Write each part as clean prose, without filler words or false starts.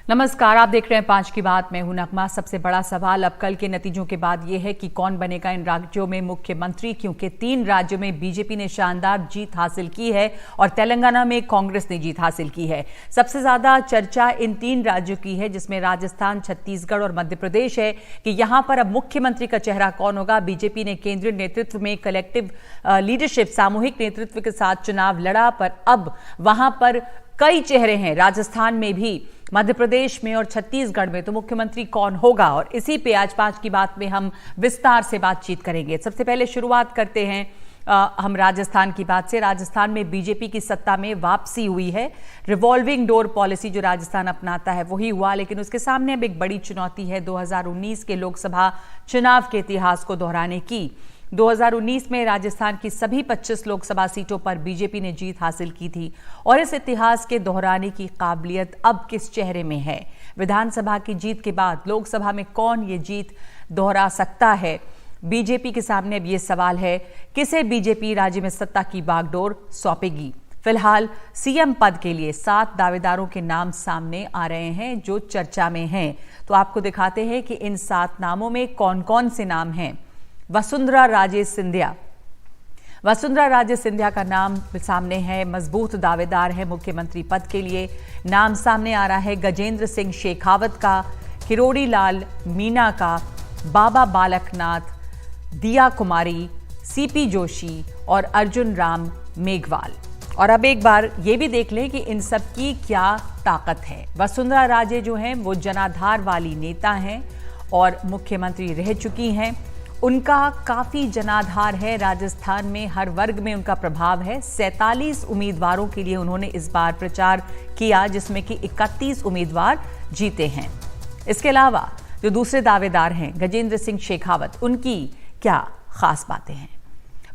नमस्कार, आप देख रहे हैं 5 की बात। मैं हूं नगमा। सबसे बड़ा सवाल अब कल के नतीजों के बाद यह है कि कौन बनेगा इन राज्यों में मुख्यमंत्री, क्योंकि 3 राज्यों में बीजेपी ने शानदार जीत हासिल की है और तेलंगाना में कांग्रेस ने जीत हासिल की है। सबसे ज्यादा चर्चा इन 3 राज्यों की है, जिसमें राजस्थान, छत्तीसगढ़ और मध्य प्रदेश है कि यहां पर अब मुख्यमंत्री का चेहरा कौन होगा। बीजेपी ने केंद्रीय नेतृत्व में कलेक्टिव लीडरशिप, सामूहिक नेतृत्व के साथ चुनाव लड़ा, पर अब वहां पर कई चेहरे हैं। राजस्थान में भी, मध्य प्रदेश में और छत्तीसगढ़ में, तो मुख्यमंत्री कौन होगा, और इसी पे आज 5 की बात में हम विस्तार से बातचीत करेंगे। सबसे पहले शुरुआत करते हैं हम राजस्थान की बात से। राजस्थान में बीजेपी की सत्ता में वापसी हुई है। रिवॉल्विंग डोर पॉलिसी जो राजस्थान अपनाता है वही हुआ, लेकिन उसके सामने अब एक बड़ी चुनौती है 2019 के लोकसभा चुनाव के इतिहास को दोहराने की। 2019 में राजस्थान की सभी 25 लोकसभा सीटों पर बीजेपी ने जीत हासिल की थी, और इस इतिहास के दोहराने की काबिलियत अब किस चेहरे में है। विधानसभा की जीत के बाद लोकसभा में कौन ये जीत दोहरा सकता है? बीजेपी के सामने अब ये सवाल है, किसे बीजेपी राज्य में सत्ता की बागडोर सौंपेगी। फिलहाल सीएम पद के लिए 7 दावेदारों के नाम सामने आ रहे हैं जो चर्चा में हैं। तो आपको दिखाते हैं कि इन 7 नामों में कौन कौन से नाम हैं। वसुंधरा राजे सिंधिया। वसुंधरा राजे सिंधिया का नाम सामने है, मजबूत दावेदार है मुख्यमंत्री पद के लिए। नाम सामने आ रहा है गजेंद्र सिंह शेखावत का, किरोड़ी लाल मीणा का, बाबा बालकनाथ, दिया कुमारी, सीपी जोशी और अर्जुन राम मेघवाल। और अब एक बार ये भी देख लें कि इन सब की क्या ताकत है। वसुंधरा राजे जो हैं वो जनाधार वाली नेता हैं और मुख्यमंत्री रह चुकी हैं। उनका काफी जनाधार है राजस्थान में, हर वर्ग में उनका प्रभाव है। 47 उम्मीदवारों के लिए उन्होंने इस बार प्रचार किया, जिसमें कि 31 उम्मीदवार जीते हैं। इसके अलावा जो दूसरे दावेदार हैं गजेंद्र सिंह शेखावत, उनकी क्या खास बातें हैं?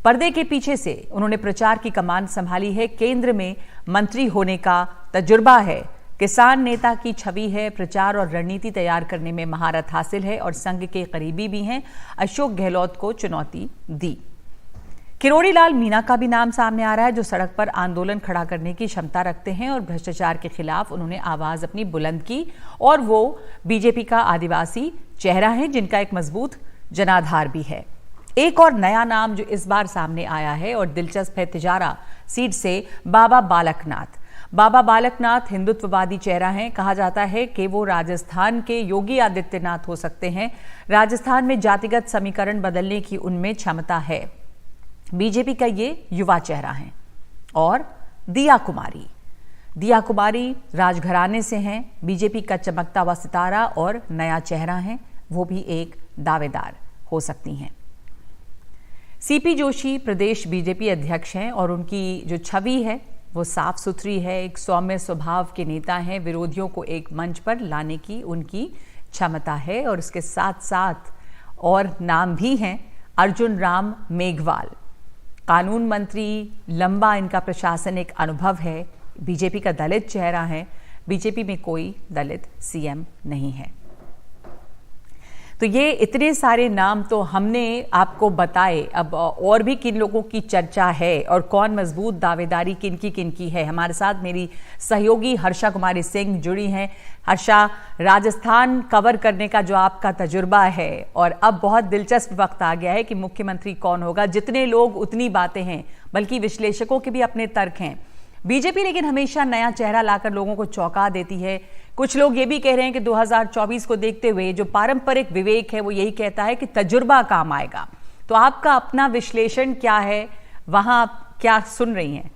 पर्दे के पीछे से उन्होंने प्रचार की कमान संभाली है, केंद्र में मंत्री होने का तजुर्बा है, किसान नेता की छवि है, प्रचार और रणनीति तैयार करने में महारत हासिल है और संघ के करीबी भी हैं। अशोक गहलोत को चुनौती दी। किरोड़ी लाल मीणा का भी नाम सामने आ रहा है, जो सड़क पर आंदोलन खड़ा करने की क्षमता रखते हैं और भ्रष्टाचार के खिलाफ उन्होंने आवाज अपनी बुलंद की, और वो बीजेपी का आदिवासी चेहरा है जिनका एक मजबूत जनाधार भी है। एक और नया नाम जो इस बार सामने आया है और दिलचस्प है, तिजारा सीट से बाबा बालकनाथ। बाबा बालकनाथ हिंदुत्ववादी चेहरा हैं। कहा जाता है कि वो राजस्थान के योगी आदित्यनाथ हो सकते हैं। राजस्थान में जातिगत समीकरण बदलने की उनमें क्षमता है। बीजेपी का ये युवा चेहरा है। और दिया कुमारी। दिया कुमारी राजघराने से हैं, बीजेपी का चमकता हुआ सितारा और नया चेहरा है, वो भी एक दावेदार हो सकती हैं। सीपी जोशी प्रदेश बीजेपी अध्यक्ष हैं और उनकी जो छवि है वो साफ सुथरी है, एक सौम्य स्वभाव के नेता हैं। विरोधियों को एक मंच पर लाने की उनकी क्षमता है, और इसके साथ साथ और नाम भी हैं, अर्जुन राम मेघवाल, कानून मंत्री, लंबा इनका प्रशासनिक अनुभव है, बीजेपी का दलित चेहरा है। बीजेपी में कोई दलित सीएम नहीं है। तो ये इतने सारे नाम तो हमने आपको बताए। अब और भी किन लोगों की चर्चा है और कौन मजबूत दावेदारी किनकी है, हमारे साथ मेरी सहयोगी हर्षा कुमारी सिंह जुड़ी हैं। हर्षा, राजस्थान कवर करने का जो आपका तजुर्बा है, और अब बहुत दिलचस्प वक्त आ गया है कि मुख्यमंत्री कौन होगा। जितने लोग उतनी बातें हैं, बल्कि विश्लेषकों के भी अपने तर्क हैं। बीजेपी लेकिन हमेशा नया चेहरा लाकर लोगों को चौंका देती है। कुछ लोग ये भी कह रहे हैं कि 2024 को देखते हुए जो पारंपरिक विवेक है वो यही कहता है कि तजुर्बा काम आएगा। तो आपका अपना विश्लेषण क्या है, वहां आप क्या सुन रही हैं?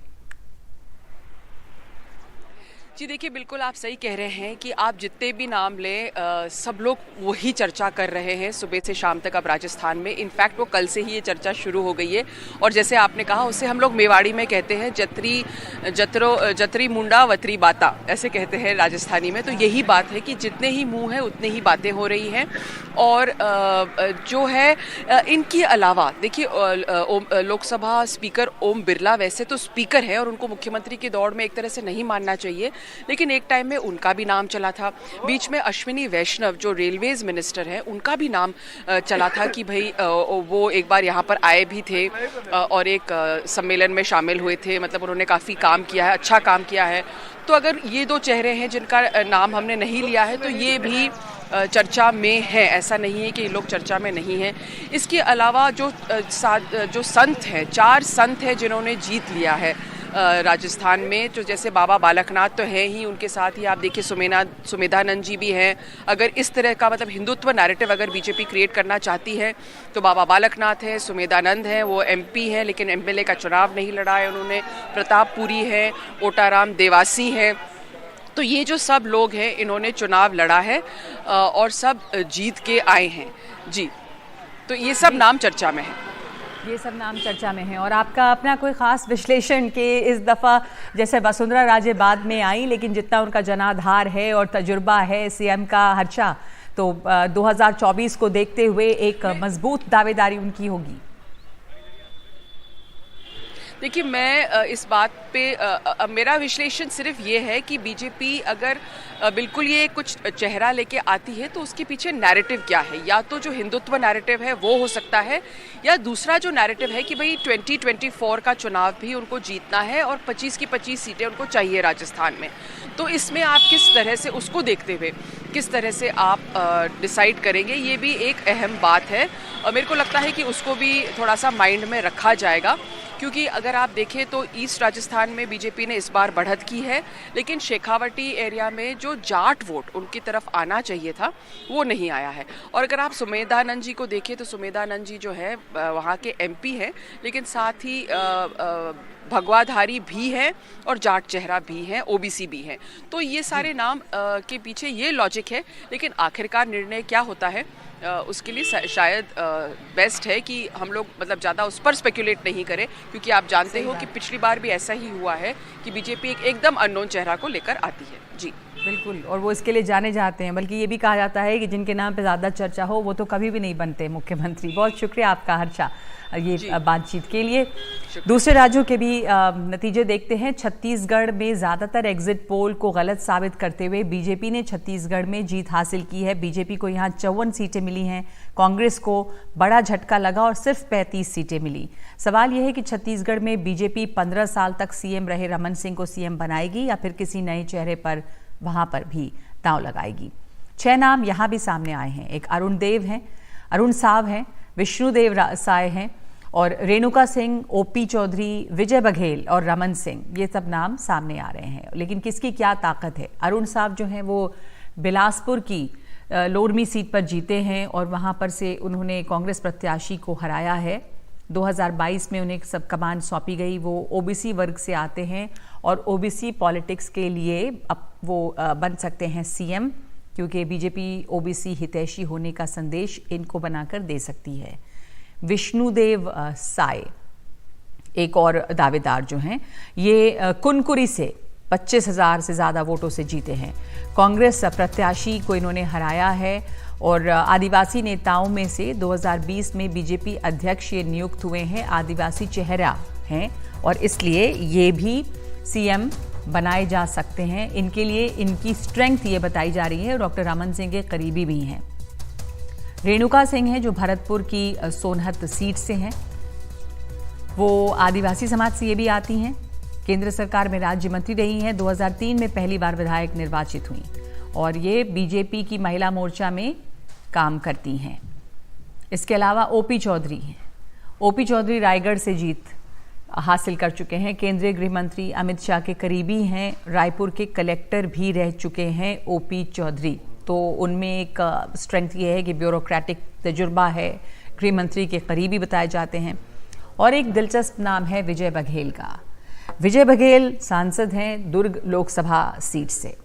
जी देखिए, बिल्कुल आप सही कह रहे हैं कि आप जितने भी नाम लें, सब लोग वही चर्चा कर रहे हैं सुबह से शाम तक अब राजस्थान में। इनफैक्ट वो कल से ही ये चर्चा शुरू हो गई है, और जैसे आपने कहा उससे हम लोग मेवाड़ी में कहते हैं जतरी मुंडा वतरी बाता, ऐसे कहते हैं राजस्थानी में। तो यही बात है कि जितने ही मुंह हैं उतने ही बातें हो रही हैं। और जो है इनके अलावा देखिए, लोकसभा स्पीकर ओम बिरला वैसे तो स्पीकर है और उनको मुख्यमंत्री की दौड़ में एक तरह से नहीं मानना चाहिए, लेकिन एक टाइम में उनका भी नाम चला था। बीच में अश्विनी वैष्णव जो रेलवेज मिनिस्टर हैं, उनका भी नाम चला था कि भाई वो एक बार यहाँ पर आए भी थे और एक सम्मेलन में शामिल हुए थे, मतलब उन्होंने काफ़ी काम किया है, अच्छा काम किया है। तो अगर ये दो चेहरे हैं जिनका नाम हमने नहीं लिया है तो ये भी चर्चा में है, ऐसा नहीं है कि ये लोग चर्चा में नहीं हैं। इसके अलावा जो संत हैं, 4 संत हैं जिन्होंने जीत लिया है राजस्थान में, जो जैसे बाबा बालकनाथ तो हैं ही, उनके साथ ही आप देखिए सुमेधानंद जी भी हैं। अगर इस तरह का मतलब हिंदुत्व नैरेटिव अगर बीजेपी क्रिएट करना चाहती है तो बाबा बालकनाथ हैं, सुमेधानंद हैं, वो MP हैं लेकिन MLA का चुनाव नहीं लड़ा है उन्होंने, प्रतापपुरी हैं, ओटाराम देवासी हैं। तो ये जो सब लोग हैं इन्होंने चुनाव लड़ा है और सब जीत के आए हैं जी। तो ये सब नाम चर्चा में है। ये सब नाम चर्चा में हैं। और आपका अपना कोई ख़ास विश्लेषण कि इस दफ़ा जैसे वसुंधरा राजे बाद में आई, लेकिन जितना उनका जनाधार है और तजुर्बा है CM का हर्षा, तो 2024 को देखते हुए एक मजबूत दावेदारी उनकी होगी? देखिए, मैं इस बात पे मेरा विश्लेषण सिर्फ ये है कि बीजेपी अगर बिल्कुल ये कुछ चेहरा लेके आती है तो उसके पीछे नैरेटिव क्या है। या तो जो हिंदुत्व नैरेटिव है वो हो सकता है, या दूसरा जो नैरेटिव है कि भाई 2024 का चुनाव भी उनको जीतना है और 25 की 25 सीटें उनको चाहिए राजस्थान में। तो इसमें आप किस तरह से उसको देखते हुए किस तरह से आप डिसाइड करेंगे, ये भी एक अहम बात है। और मेरे को लगता है कि उसको भी थोड़ा सा माइंड में रखा जाएगा, क्योंकि अगर आप देखें तो ईस्ट राजस्थान में बीजेपी ने इस बार बढ़त की है, लेकिन शेखावटी एरिया में जो जाट वोट उनकी तरफ आना चाहिए था वो नहीं आया है। और अगर आप सुमेधानंद जी को देखें तो सुमेधानंद जी जो है वहाँ के MP हैं, लेकिन साथ ही भगवाधारी भी हैं और जाट चेहरा भी हैं, OBC भी हैं। तो ये सारे नाम के पीछे ये लॉजिक है, लेकिन आखिरकार निर्णय क्या होता है उसके लिए शायद बेस्ट है कि हम लोग मतलब ज़्यादा उस पर स्पेकुलेट नहीं करें, क्योंकि आप जानते हो कि पिछली बार भी ऐसा ही हुआ है कि बीजेपी एकदम अननोन चेहरा को लेकर आती है जी। बिल्कुल, और वो इसके लिए जाने जाते हैं, बल्कि ये भी कहा जाता है कि जिनके नाम पे ज़्यादा चर्चा हो वो तो कभी भी नहीं बनते मुख्यमंत्री। बहुत शुक्रिया आपका हर्षा ये बातचीत के लिए। दूसरे राज्यों के भी नतीजे देखते हैं। छत्तीसगढ़ में ज़्यादातर एग्जिट पोल को गलत साबित करते हुए बीजेपी ने छत्तीसगढ़ में जीत हासिल की है। बीजेपी को यहाँ 54 सीटें मिली हैं, कांग्रेस को बड़ा झटका लगा और सिर्फ 35 सीटें मिली। सवाल यह है कि छत्तीसगढ़ में बीजेपी 15 साल तक CM रहे रमन सिंह को CM बनाएगी या फिर किसी नए चेहरे पर वहां पर भी दांव लगाएगी। 6 नाम यहाँ भी सामने आए हैं। एक अरुण देव हैं, अरुण साव हैं, विष्णुदेव साय हैं और रेणुका सिंह, OP चौधरी, विजय बघेल और रमन सिंह, ये सब नाम सामने आ रहे हैं। लेकिन किसकी क्या ताकत है? अरुण साव जो हैं वो बिलासपुर की लोरमी सीट पर जीते हैं और वहाँ पर से उन्होंने कांग्रेस प्रत्याशी को हराया है। 2022 में उन्हें सब कमान सौंपी गई। वो OBC वर्ग से आते हैं और OBC पॉलिटिक्स के लिए अब वो बन सकते हैं CM, क्योंकि बीजेपी OBC हितैषी होने का संदेश इनको बनाकर दे सकती है। विष्णुदेव साय एक और दावेदार जो हैं, ये कुनकुरी से 25,000 से ज़्यादा वोटों से जीते हैं। कांग्रेस प्रत्याशी को इन्होंने हराया है और आदिवासी नेताओं में से 2020 में बीजेपी अध्यक्ष ये नियुक्त हुए हैं, आदिवासी चेहरा हैं और इसलिए ये भी CM बनाए जा सकते हैं। इनके लिए इनकी स्ट्रेंथ ये बताई जा रही है, डॉक्टर रमन सिंह के करीबी भी हैं। रेणुका सिंह हैं जो भरतपुर की सोनहत सीट से हैं, वो आदिवासी समाज से ये भी आती हैं, केंद्र सरकार में राज्य मंत्री रही हैं, 2003 में पहली बार विधायक निर्वाचित हुई और ये बीजेपी की महिला मोर्चा में काम करती हैं। इसके अलावा OP चौधरी हैं। OP चौधरी रायगढ़ से जीत हासिल कर चुके हैं, केंद्रीय गृह मंत्री अमित शाह के करीबी हैं, रायपुर के कलेक्टर भी रह चुके हैं OP चौधरी। तो उनमें एक स्ट्रेंथ ये है कि ब्यूरोक्रेटिक तजुर्बा है, गृह मंत्री के करीबी बताए जाते हैं। और एक दिलचस्प नाम है विजय बघेल का। विजय बघेल सांसद हैं दुर्ग लोकसभा सीट से,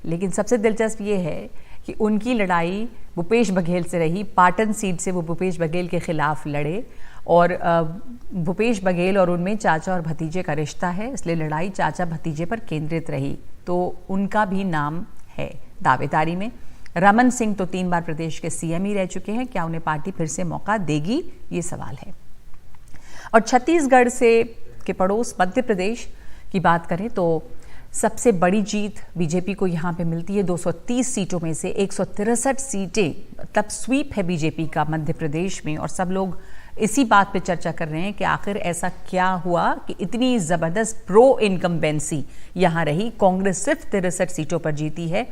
लेकिन सबसे दिलचस्प ये है कि उनकी लड़ाई भूपेश बघेल से रही। पाटन सीट से वो भूपेश बघेल के खिलाफ लड़े और भूपेश बघेल और उनमें चाचा और भतीजे का रिश्ता है, इसलिए लड़ाई चाचा भतीजे पर केंद्रित रही। तो उनका भी नाम है दावेदारी में। रमन सिंह तो 3 बार प्रदेश के CM ही रह चुके हैं, क्या उन्हें पार्टी फिर से मौका देगी, ये सवाल है। और छत्तीसगढ़ से के पड़ोस मध्य प्रदेश की बात करें तो सबसे बड़ी जीत बीजेपी को यहाँ पे मिलती है। 230 सीटों में से 163 सीटें, मतलब स्वीप है बीजेपी का मध्य प्रदेश में। और सब लोग इसी बात पे चर्चा कर रहे हैं कि आखिर ऐसा क्या हुआ कि इतनी ज़बरदस्त प्रो इनकम्बेंसी यहाँ रही। कांग्रेस सिर्फ 63 सीटों पर जीती है।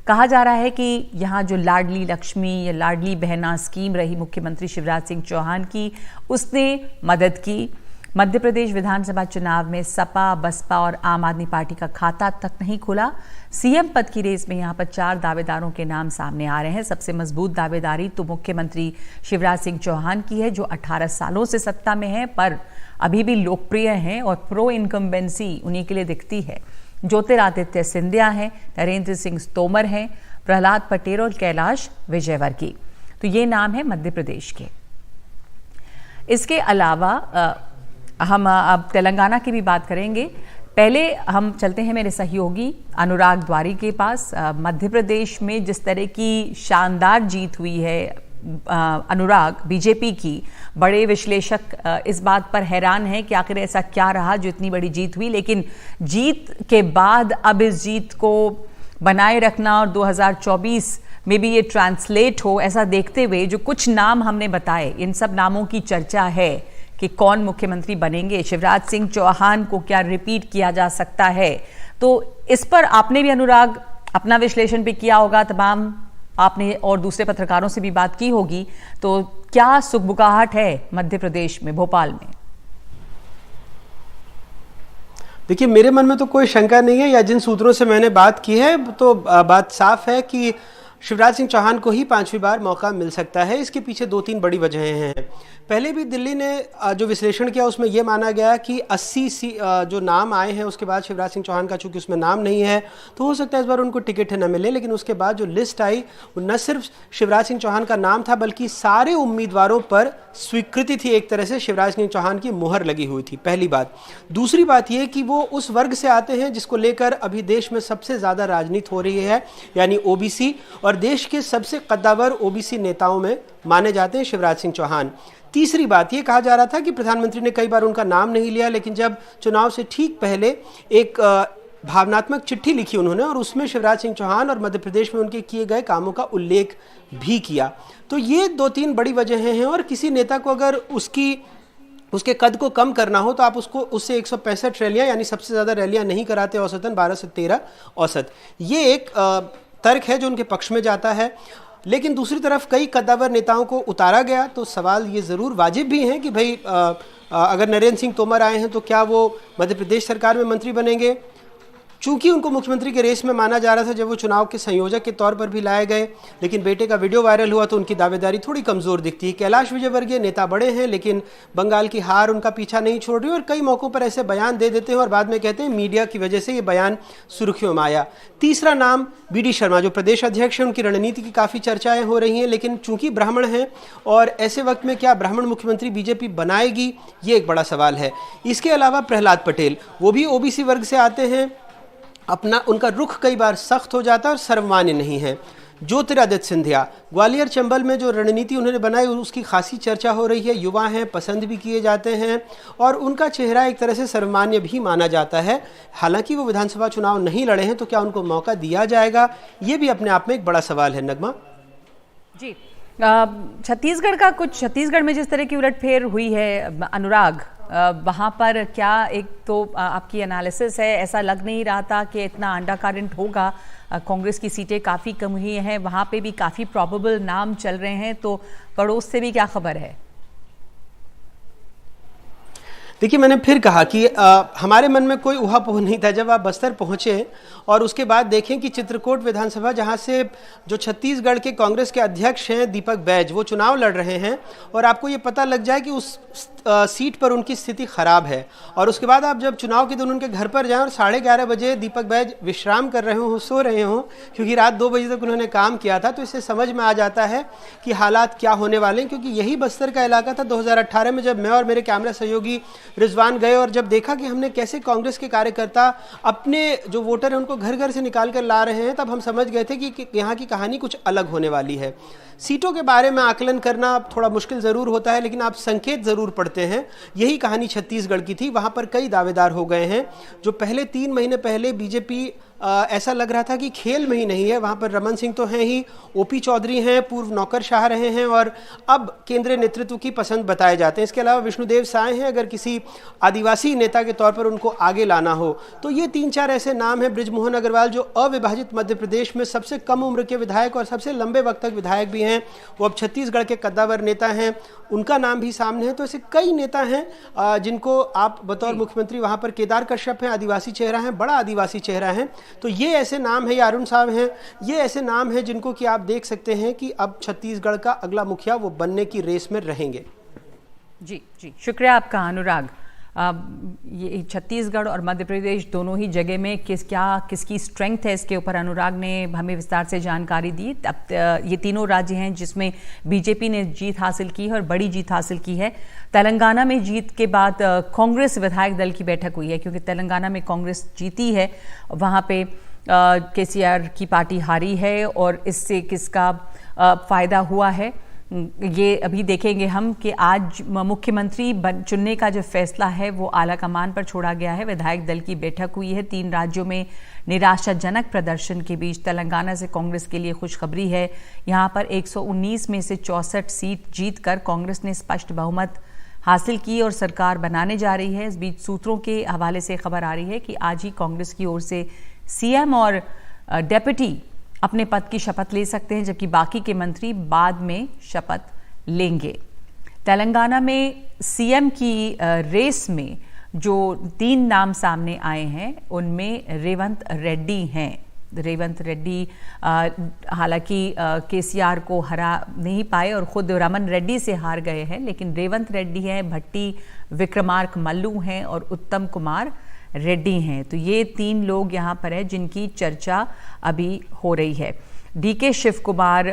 कहा जा रहा है कि यहाँ जो लाडली लक्ष्मी या लाडली बहना स्कीम रही मुख्यमंत्री शिवराज सिंह चौहान की, उसने मदद की। मध्य प्रदेश विधानसभा चुनाव में सपा, बसपा और आम आदमी पार्टी का खाता तक नहीं खुला। सीएम पद की रेस में यहाँ पर 4 दावेदारों के नाम सामने आ रहे हैं। सबसे मजबूत दावेदारी तो मुख्यमंत्री शिवराज सिंह चौहान की है, जो 18 सालों से सत्ता में है पर अभी भी लोकप्रिय हैं और प्रो इनकम्बेंसी उन्हीं के लिए दिखती है। ज्योतिरादित्य सिंधिया हैं, नरेंद्र सिंह तोमर हैं, प्रहलाद पटेल और कैलाश विजयवर्गीय। तो ये नाम है मध्य प्रदेश के। इसके अलावा हम अब तेलंगाना की भी बात करेंगे। पहले हम चलते हैं मेरे सहयोगी अनुराग द्वारी के पास। मध्य प्रदेश में जिस तरह की शानदार जीत हुई है अनुराग बीजेपी की, बड़े विश्लेषक इस बात पर हैरान हैं कि आखिर ऐसा क्या रहा जो इतनी बड़ी जीत हुई। लेकिन जीत के बाद अब इस जीत को बनाए रखना और 2024 में भी ये ट्रांसलेट हो, ऐसा देखते हुए जो कुछ नाम हमने बताए, इन सब नामों की चर्चा है कि कौन मुख्यमंत्री बनेंगे। शिवराज सिंह चौहान को क्या रिपीट किया जा सकता है? तो इस पर आपने भी अनुराग अपना विश्लेषण भी किया होगा, तमाम आपने और दूसरे पत्रकारों से भी बात की होगी। तो क्या सुगबुगाहट है मध्य प्रदेश में, भोपाल में? देखिए, मेरे मन में तो कोई शंका नहीं है, या जिन सूत्रों से मैंने बात की है तो बात साफ है कि शिवराज सिंह चौहान को ही 5वीं बार मौका मिल सकता है। इसके पीछे 2-3 बड़ी वजहें हैं। पहले भी दिल्ली ने जो विश्लेषण किया उसमें यह माना गया कि 80 जो नाम आए हैं उसके बाद शिवराज सिंह चौहान का चूंकि उसमें नाम नहीं है तो हो सकता है इस बार उनको टिकट न मिले। लेकिन उसके बाद जो लिस्ट आई वो न सिर्फ शिवराज सिंह चौहान का नाम था बल्कि सारे उम्मीदवारों पर स्वीकृति थी, एक तरह से शिवराज सिंह चौहान की मुहर लगी हुई थी। पहली बात। दूसरी बात यह कि वो उस वर्ग से आते हैं जिसको लेकर अभी देश में सबसे ज़्यादा राजनीति हो रही है, यानी ओबीसी, और देश के सबसे कद्दावर ओबीसी नेताओं में माने जाते हैं शिवराज सिंह चौहान। तीसरी बात ये कहा जा रहा था कि प्रधानमंत्री ने कई बार उनका नाम नहीं लिया, लेकिन जब चुनाव से ठीक पहले एक भावनात्मक चिट्ठी लिखी उन्होंने और उसमें शिवराज सिंह चौहान और मध्य प्रदेश में उनके किए गए कामों का उल्लेख भी किया। तो ये 2-3 बड़ी वजहें हैं। और किसी नेता को अगर उसके कद को कम करना हो तो आप उससे 165 रैलियां, यानी सबसे ज़्यादा रैलियां नहीं कराते, औसतन 12 से 13 औसत। ये एक तर्क है जो उनके पक्ष में जाता है। लेकिन दूसरी तरफ कई कद्दावर नेताओं को उतारा गया तो सवाल ये ज़रूर वाजिब भी है कि भाई अगर नरेंद्र सिंह तोमर आए हैं तो क्या वो मध्य प्रदेश सरकार में मंत्री बनेंगे। चूंकि उनको मुख्यमंत्री के रेस में माना जा रहा था जब वो चुनाव के संयोजक के तौर पर भी लाए गए, लेकिन बेटे का वीडियो वायरल हुआ तो उनकी दावेदारी थोड़ी कमज़ोर दिखती है। कैलाश विजयवर्गीय नेता बड़े हैं लेकिन बंगाल की हार उनका पीछा नहीं छोड़ रही और कई मौक़ों पर ऐसे बयान दे देते हैं और बाद में कहते हैं मीडिया की वजह से ये बयान सुर्खियों में आया। तीसरा नाम बीडी शर्मा, जो प्रदेश अध्यक्ष हैं, उनकी रणनीति की काफ़ी चर्चाएं हो रही हैं, लेकिन चूंकि ब्राह्मण हैं और ऐसे वक्त में क्या ब्राह्मण मुख्यमंत्री बीजेपी बनाएगी, ये एक बड़ा सवाल है। इसके अलावा प्रहलाद पटेल, वो भी ओबीसी वर्ग से आते हैं, उनका रुख कई बार सख्त हो जाता है और सर्वमान्य नहीं है। ज्योतिरादित्य सिंधिया, ग्वालियर चंबल में जो रणनीति उन्होंने बनाई उसकी खासी चर्चा हो रही है। युवा हैं, पसंद भी किए जाते हैं और उनका चेहरा एक तरह से सर्वमान्य भी माना जाता है। हालांकि वो विधानसभा चुनाव नहीं लड़े हैं तो क्या उनको मौका दिया जाएगा, ये भी अपने आप में एक बड़ा सवाल है। नगमा जी, छत्तीसगढ़ में जिस तरह की उलटफेर हुई है अनुराग, वहाँ पर क्या एक तो आपकी एनालिसिस है, ऐसा लग नहीं रहा था कि इतना अंडर करंट होगा। कांग्रेस की सीटें काफ़ी कम हुई हैं, वहाँ पे भी काफ़ी प्रोबेबल नाम चल रहे हैं, तो पड़ोस से भी क्या खबर है? देखिए, मैंने फिर कहा कि हमारे मन में कोई ऊहापोह नहीं था जब आप बस्तर पहुंचे और उसके बाद देखें कि चित्रकूट विधानसभा, जहां से जो छत्तीसगढ़ के कांग्रेस के अध्यक्ष हैं दीपक बैज, वो चुनाव लड़ रहे हैं और आपको ये पता लग जाए कि उस सीट पर उनकी स्थिति खराब है। और उसके बाद आप जब चुनाव के दिन उनके घर पर जाएं और 11:30 बजे दीपक बैज विश्राम कर रहे हों, सो रहे हों, क्योंकि रात 2 बजे तक उन्होंने काम किया था, तो इससे समझ में आ जाता है कि हालात क्या होने वाले हैं। क्योंकि यही बस्तर का इलाका था 2018 में जब मैं और मेरे कैमरा सहयोगी रिजवान गए और जब देखा कि हमने कैसे कांग्रेस के कार्यकर्ता अपने जो वोटर हैं उनको घर घर से निकाल कर ला रहे हैं, तब हम समझ गए थे कि यहाँ की कहानी कुछ अलग होने वाली है। सीटों के बारे में आकलन करना थोड़ा मुश्किल ज़रूर होता है, लेकिन आप संकेत ज़रूर पढ़ते हैं। यही कहानी छत्तीसगढ़ की थी। वहाँ पर कई दावेदार हो गए हैं जो पहले 3 महीने पहले बीजेपी ऐसा लग रहा था कि खेल में ही नहीं है। वहाँ पर रमन सिंह तो हैं ही, ओपी चौधरी हैं, पूर्व नौकरशाह रहे हैं और अब केंद्रीय नेतृत्व की पसंद बताए जाते हैं। इसके अलावा विष्णुदेव साय हैं, अगर किसी आदिवासी नेता के तौर पर उनको आगे लाना हो तो ये 3-4 ऐसे नाम हैं। बृजमोहन अग्रवाल जो अविभाजित मध्य प्रदेश में सबसे कम उम्र के विधायक और सबसे लंबे वक्त तक विधायक भी हैं, वो अब छत्तीसगढ़ के कद्दावर नेता हैं, उनका नाम भी सामने है। तो ऐसे कई नेता हैं जिनको आप बतौर मुख्यमंत्री, वहाँ पर केदार कश्यप हैं, आदिवासी चेहरा हैं, बड़ा आदिवासी चेहरा है। तो ये ऐसे नाम है, या अरुण साहब हैं, ये ऐसे नाम हैं जिनको कि आप देख सकते हैं कि अब छत्तीसगढ़ का अगला मुखिया वो बनने की रेस में रहेंगे। जी जी, शुक्रिया आपका अनुराग। ये छत्तीसगढ़ और मध्य प्रदेश दोनों ही जगह में किसकी स्ट्रेंथ है, इसके ऊपर अनुराग ने हमें विस्तार से जानकारी दी। अब ये तीनों राज्य हैं जिसमें बीजेपी ने जीत हासिल की है और बड़ी जीत हासिल की है। तेलंगाना में जीत के बाद कांग्रेस विधायक दल की बैठक हुई है, क्योंकि तेलंगाना में कांग्रेस जीती है, वहाँ पे केसीआर की पार्टी हारी है और इससे किसका फायदा हुआ है ये अभी देखेंगे हम कि आज मुख्यमंत्री चुनने का जो फैसला है वो आला कमान पर छोड़ा गया है। विधायक दल की बैठक हुई है। 3 राज्यों में निराशाजनक प्रदर्शन के बीच तेलंगाना से कांग्रेस के लिए खुशखबरी है। यहाँ पर 119 में से 64 सीट जीतकर कांग्रेस ने स्पष्ट बहुमत हासिल की और सरकार बनाने जा रही है। इस बीच सूत्रों के हवाले से खबर आ रही है कि आज ही कांग्रेस की ओर से सीएम और डेप्यूटी अपने पद की शपथ ले सकते हैं, जबकि बाकी के मंत्री बाद में शपथ लेंगे। तेलंगाना में सीएम की रेस में जो 3 नाम सामने आए हैं उनमें रेवंत रेड्डी हैं। रेवंत रेड्डी हालांकि केसीआर को हरा नहीं पाए और खुद रमन रेड्डी से हार गए हैं, लेकिन रेवंत रेड्डी हैं, भट्टी विक्रमार्क मल्लू हैं और उत्तम कुमार रेड्डी हैं। तो ये 3 लोग यहाँ पर हैं जिनकी चर्चा अभी हो रही है। डीके शिव कुमार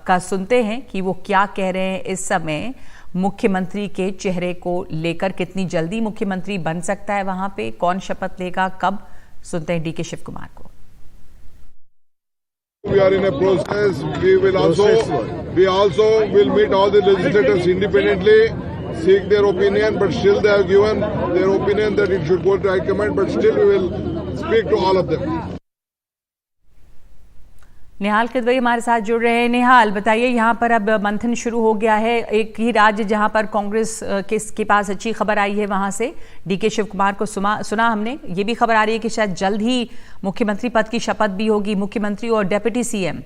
का सुनते हैं कि वो क्या कह रहे हैं इस समय मुख्यमंत्री के चेहरे को लेकर। कितनी जल्दी मुख्यमंत्री बन सकता है, वहां पे कौन शपथ लेगा, कब, सुनते हैं डीके शिव कुमार को। We are in a process. We also will meet all the legislators independently, seek their opinion, but still they have given their opinion that it should go to High Command, but still we will speak to all of them. निहाल किदवई हमारे साथ जुड़ रहे हैं। निहाल, बताइए, यहाँ पर अब मंथन शुरू हो गया है। एक ही राज्य जहाँ पर कांग्रेस के पास अच्छी खबर आई है, वहाँ से डीके शिव कुमार को सुना हमने। ये भी खबर आ रही है कि शायद जल्द ही मुख्यमंत्री पद की शपथ भी होगी, मुख्यमंत्री और डेप्यूटी सीएम।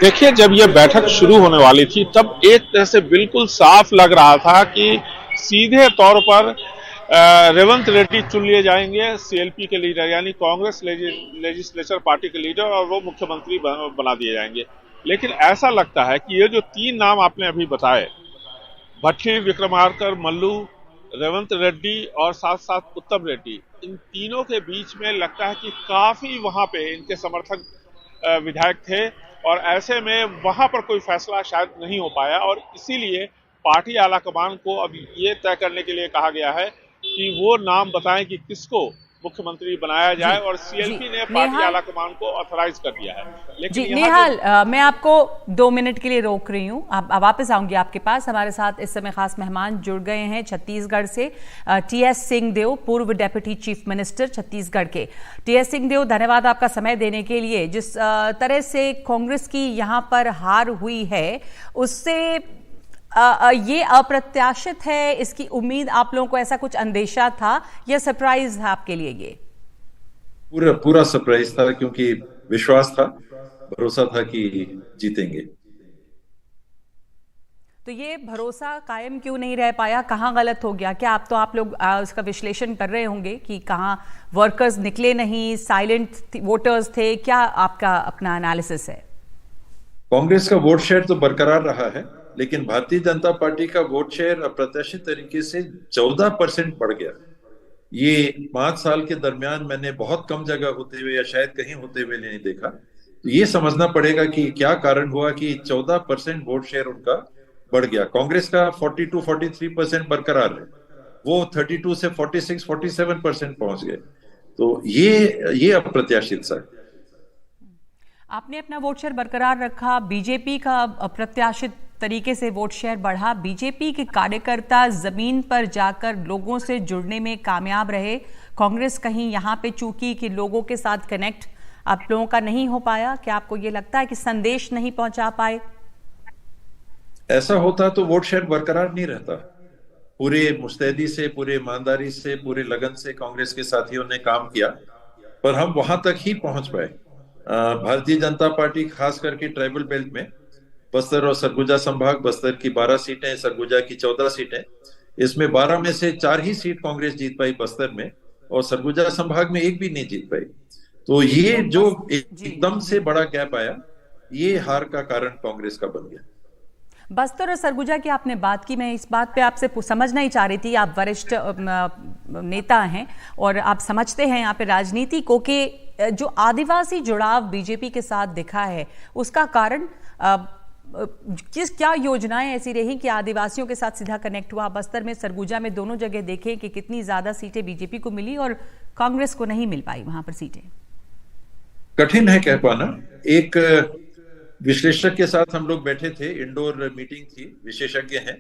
देखिए, जब ये बैठक शुरू होने वाली थी तब एक तरह से बिल्कुल साफ लग रहा था कि सीधे तौर पर रेवंत रेड्डी चुन लिए जाएंगे सीएलपी के लीडर, यानी कांग्रेस लेजिस्लेचर पार्टी के लीडर, और वो मुख्यमंत्री बना दिए जाएंगे। लेकिन ऐसा लगता है कि ये जो 3 नाम आपने अभी बताए, भट्टी विक्रमार्कर मल्लू, रेवंत रेड्डी और साथ साथ उत्तम रेड्डी, इन तीनों के बीच में लगता है कि काफी वहां पे इनके समर्थक विधायक थे और ऐसे में वहां पर कोई फैसला शायद नहीं हो पाया, और इसीलिए पार्टी आला कमान को अब ये तय करने के लिए कहा गया है कि वो नाम बताएं कि किसको मुख्यमंत्री बनाया जाए, और सीएलपी ने पार्टी आला कमान को ऑथराइज कर दिया है। लेकिन जी निहाल, मैं आपको 2 मिनट के लिए रोक रही हूँ, वापस आऊंगी आपके पास। हमारे साथ इस समय खास मेहमान जुड़ गए हैं छत्तीसगढ़ से। टीएस सिंहदेव, पूर्व डेप्यूटी चीफ मिनिस्टर छत्तीसगढ़ के। टीएस सिंहदेव, धन्यवाद आपका समय देने के लिए। जिस तरह से कांग्रेस की यहाँ पर हार हुई है उससे ये अप्रत्याशित है, इसकी उम्मीद आप लोगों को, ऐसा कुछ अंदेशा था या सरप्राइज था आपके लिए? ये पूरा सरप्राइज था, क्योंकि विश्वास था, भरोसा था कि जीतेंगे। तो ये भरोसा कायम क्यों नहीं रह पाया? कहाँ गलत हो गया? क्या आप लोग उसका विश्लेषण कर रहे होंगे कि कहाँ वर्कर्स निकले नहीं, साइलेंट वोटर्स थे? क्या आपका अपना एनालिसिस है? कांग्रेस का वोट शेयर तो बरकरार रहा है, लेकिन भारतीय जनता पार्टी का वोट शेयर अप्रत्याशित तरीके से 14% बढ़ गया। ये 5 साल के दरमियान मैंने बहुत कम जगह होते हुए या शायद कहीं होते हुए नहीं देखा। तो ये समझना पड़ेगा कि क्या कारण हुआ कि 14% वोट शेयर उनका बढ़ गया। कांग्रेस का 42-43% बरकरार है, वो 32 से 46-47% पहुंच गए। तो ये अप्रत्याशित सा है। आपने अपना वोट शेयर बरकरार रखा, बीजेपी का अप्रत्याशित तरीके से वोट शेयर बढ़ा। बीजेपी के कार्यकर्ता जमीन पर जाकर लोगों से जुड़ने में कामयाब रहे। कांग्रेस कहीं यहाँ पे चूकी कि लोगों के साथ कनेक्ट आप लोगों का नहीं हो पाया। क्या आपको ये लगता है कि संदेश नहीं पहुंचा पाए? ऐसा होता तो वोट शेयर बरकरार नहीं रहता। पूरे मुस्तैदी से, पूरे ईमानदारी से, पूरे लगन से कांग्रेस के साथियों ने काम किया, पर हम वहां तक ही पहुंच पाए। भारतीय जनता पार्टी खास करके ट्राइबल बेल्ट में बस्तर और सरगुजा संभाग, बस्तर की 12 सीटें, सरगुजा की 14 सीटें, इसमें 12 में से 4 ही सीट कांग्रेस जीत पाई बस्तर में, और सरगुजा संभाग में एक भी नहीं जीत पाई। तो ये जो एकदम से बड़ा गैप आया, ये हार का कारण कांग्रेस का बन गया। बस्तर और सरगुजा की आपने बात की, मैं इस बात पे आपसे समझना ही चाह रही थी। आप वरिष्ठ नेता हैं और आप समझते हैं यहाँ पे राजनीति को, कि जो आदिवासी जुड़ाव बीजेपी के साथ दिखा है उसका कारण क्या योजनाएं ऐसी रही कि आदिवासियों के साथ सीधा कनेक्ट हुआ? बस्तर में, सरगुजा में, दोनों जगह देखें कि कितनी ज्यादा सीटें बीजेपी को मिली और कांग्रेस को नहीं मिल पाई वहां पर सीटें। कठिन है कह पाना। एक विश्लेषक के साथ हम लोग बैठे थे, इंडोर मीटिंग थी, विशेषज्ञ हैं,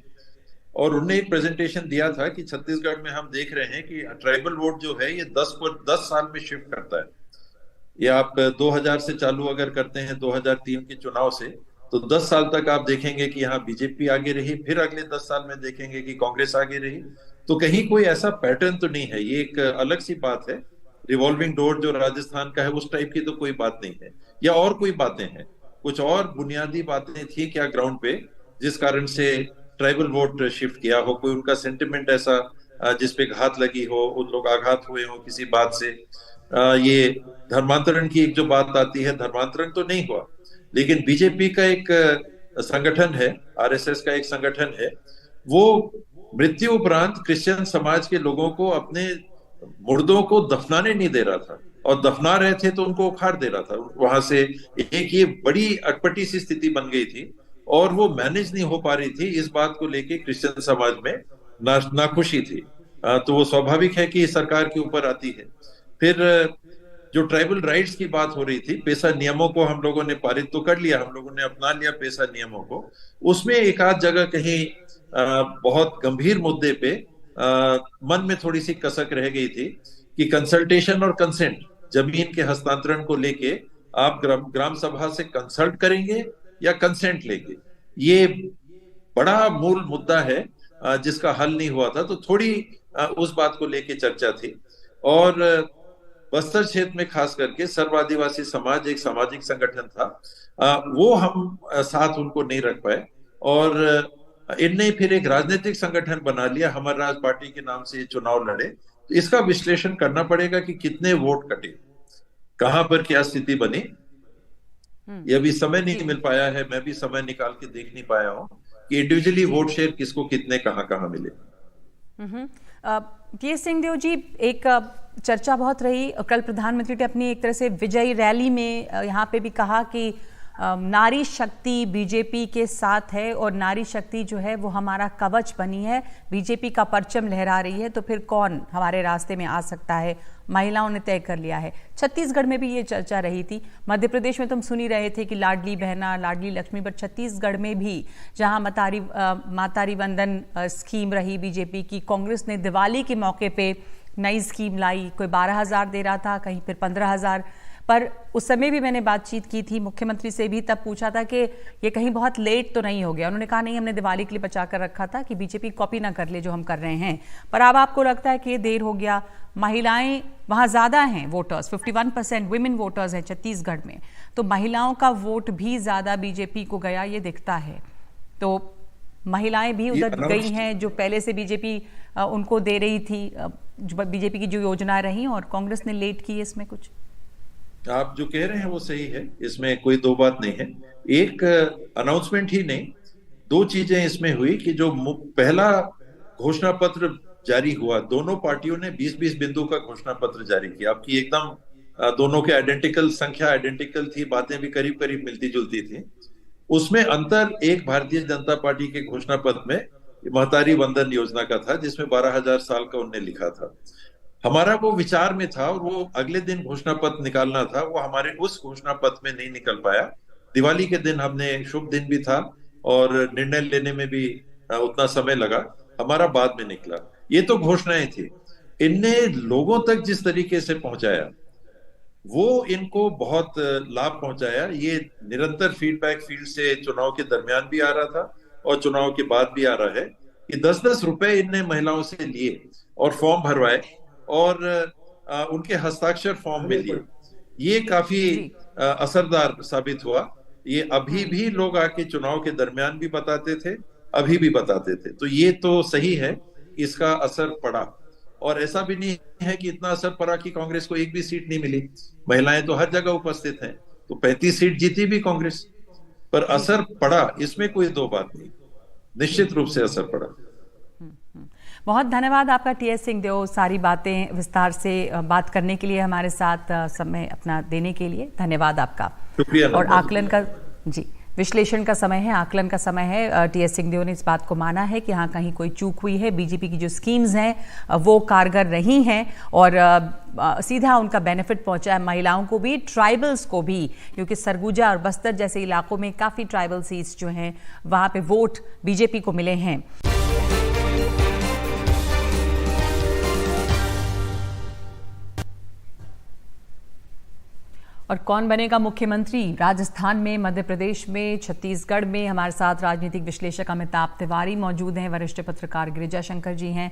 और उन्होंने एक प्रेजेंटेशन दिया था कि छत्तीसगढ़ में हम देख रहे हैं कि ट्राइबल वोट जो है ये 10 साल में शिफ्ट करता है। ये आप 2000 से चालू अगर करते हैं, 2003 के चुनाव से, तो 10 साल तक आप देखेंगे कि यहाँ बीजेपी आगे रही, फिर अगले 10 साल में देखेंगे कि कांग्रेस आगे रही। तो कहीं कोई ऐसा पैटर्न तो नहीं है, ये एक अलग सी बात है। रिवॉल्विंग डोर जो राजस्थान का है उस टाइप की तो कोई बात नहीं है, या और कोई बातें हैं, कुछ और बुनियादी बातें थी क्या ग्राउंड पे, जिस कारण से ट्राइबल वोट शिफ्ट किया हो। कोई उनका सेंटिमेंट ऐसा जिसपे घात लगी हो, उन लोग आघात हुए हो किसी बात से। ये धर्मांतरण की एक जो बात आती है, धर्मांतरण तो नहीं हुआ, लेकिन बीजेपी का एक संगठन है, आरएसएस का एक संगठन है, वो मृत्यु उपरांत क्रिश्चियन समाज के लोगों को अपने मुर्दों को दफनाने नहीं दे रहा था, और दफना रहे थे तो उनको उखाड़ दे रहा था वहां से। एक ये बड़ी अटपटी सी स्थिति बन गई थी, और वो मैनेज नहीं हो पा रही थी। इस बात को लेके क्रिश्चियन समाज में नाखुशी थी। तो वो स्वाभाविक है कि सरकार के ऊपर आती है। फिर जो ट्राइबल राइट्स की बात हो रही थी, पेशा नियमों को हम लोगों ने पारित तो कर लिया, हम लोगों ने अपना लिया पेशा नियमों को। उसमें एक आध जगह कहीं बहुत गंभीर मुद्दे पे मन में थोड़ी सी कसक रह गई थी कि कंसल्टेशन और कंसेंट, जमीन के हस्तांतरण को लेके आप ग्राम सभा से कंसल्ट करेंगे या कंसेंट लेंगे। ये बड़ा मूल मुद्दा है जिसका हल नहीं हुआ था। तो थोड़ी उस बात को लेके चर्चा थी। और बस्तर क्षेत्र में खास करके सर्व आदिवासी समाज एक सामाजिक संगठन था, वो हम साथ उनको नहीं रख पाए, और इनने फिर एक राजनीतिक संगठन बना लिया, हमर राज पार्टी के नाम से ये चुनाव लड़े। तो इसका विश्लेषण करना पड़ेगा कि कितने वोट कटे, कहां पर क्या स्थिति बनी। ये अभी समय नहीं मिल पाया है, मैं भी समय निकाल के देख नहीं पाया हूं कि इंडिविजुअली वोट शेयर किसको कितने कहां मिले। टीएस सिंहदेव जी, एक चर्चा बहुत रही, कल प्रधानमंत्री ने अपनी एक तरह से विजयी रैली में यहाँ पे भी कहा कि नारी शक्ति बीजेपी के साथ है और नारी शक्ति जो है वो हमारा कवच बनी है, बीजेपी का परचम लहरा रही है, तो फिर कौन हमारे रास्ते में आ सकता है, महिलाओं ने तय कर लिया है। छत्तीसगढ़ में भी ये चर्चा रही थी, मध्य प्रदेश में तुम सुन ही रहे थे कि लाडली बहना, लाडली लक्ष्मी, पर छत्तीसगढ़ में भी जहां मातारी वंदन स्कीम रही बीजेपी की, कांग्रेस ने दिवाली के मौके पे नई स्कीम लाई, कोई 12,000 दे रहा था, कहीं फिर 15,000। पर उस समय भी मैंने बातचीत की थी मुख्यमंत्री से भी, तब पूछा था कि ये कहीं बहुत लेट तो नहीं हो गया। उन्होंने कहा नहीं, हमने दिवाली के लिए बचा कर रखा था कि बीजेपी कॉपी ना कर ले जो हम कर रहे हैं। पर अब आपको लगता है कि ये देर हो गया? महिलाएं वहां ज्यादा हैं वोटर्स, 51% वुमेन वोटर्स हैं छत्तीसगढ़ में, तो महिलाओं का वोट भी ज्यादा बीजेपी को गया ये दिखता है। तो महिलाएं भी उधर गई हैं जो पहले से बीजेपी उनको दे रही थी, बीजेपी की जो योजनाएं रही, और कांग्रेस ने लेट की। इसमें कुछ आप जो कह रहे हैं वो सही है, इसमें कोई दो बात नहीं है। एक अनाउंसमेंट ही नहीं, दो चीजें इसमें हुई कि जो पहला घोषणा पत्र जारी हुआ, दोनों पार्टियों ने 20-20 बिंदु का घोषणा पत्र जारी किया। आपकी एकदम दोनों के आइडेंटिकल संख्या आइडेंटिकल थी, बातें भी करीब करीब मिलती जुलती थी। उसमें अंतर एक भारतीय जनता पार्टी के घोषणा पत्र में महतारी वंदन योजना का था, जिसमें 12,000 साल का उनने लिखा था। हमारा वो विचार में था और वो अगले दिन घोषणा पत्र निकालना था, वो हमारे उस घोषणा पत्र में नहीं निकल पाया। दिवाली के दिन हमने, शुभ दिन भी था और निर्णय लेने में भी उतना समय लगा, हमारा बाद में निकला। ये तो घोषणाएं थी। इनने लोगों तक जिस तरीके से पहुंचाया वो इनको बहुत लाभ पहुंचाया। ये निरंतर फीडबैक फील्ड से चुनाव के दरमियान भी आ रहा था और चुनाव के बाद भी आ रहा है कि 10-10 रुपए इनने महिलाओं से लिए और फॉर्म भरवाए और उनके हस्ताक्षर फॉर्म में लिए। ये काफी असरदार साबित हुआ। ये अभी भी लोग आके चुनाव के दरमियान भी बताते थे, अभी भी बताते थे। तो ये तो सही है, इसका असर पड़ा। और ऐसा भी नहीं है कि इतना असर पड़ा कि कांग्रेस को एक भी सीट नहीं मिली। महिलाएं तो हर जगह उपस्थित हैं, तो 35 सीट जीती भी कांग्रेस, पर असर पड़ा, इसमें कोई दो बात नहीं, निश्चित रूप से असर पड़ा। बहुत धन्यवाद आपका टीएस सिंहदेव, सारी बातें विस्तार से बात करने के लिए, हमारे साथ समय अपना देने के लिए धन्यवाद आपका। शुक्रिया। और आकलन का, जी, विश्लेषण का समय है, आकलन का समय है। टीएस सिंहदेव ने इस बात को माना है कि हाँ, कहीं कोई चूक हुई है, बीजेपी की जो स्कीम्स हैं वो कारगर रही हैं और सीधा उनका बेनिफिट पहुंचा है महिलाओं को भी, ट्राइबल्स को भी, क्योंकि सरगुजा और बस्तर जैसे इलाकों में काफ़ी ट्राइबल सीट्स जो हैं वहाँ पे वोट बीजेपी को मिले हैं। और कौन बनेगा मुख्यमंत्री? राजस्थान में, मध्य प्रदेश में, छत्तीसगढ़ में हमारे साथ राजनीतिक विश्लेषक अमिताभ तिवारी मौजूद हैं, वरिष्ठ पत्रकार गिरिजा शंकर जी हैं।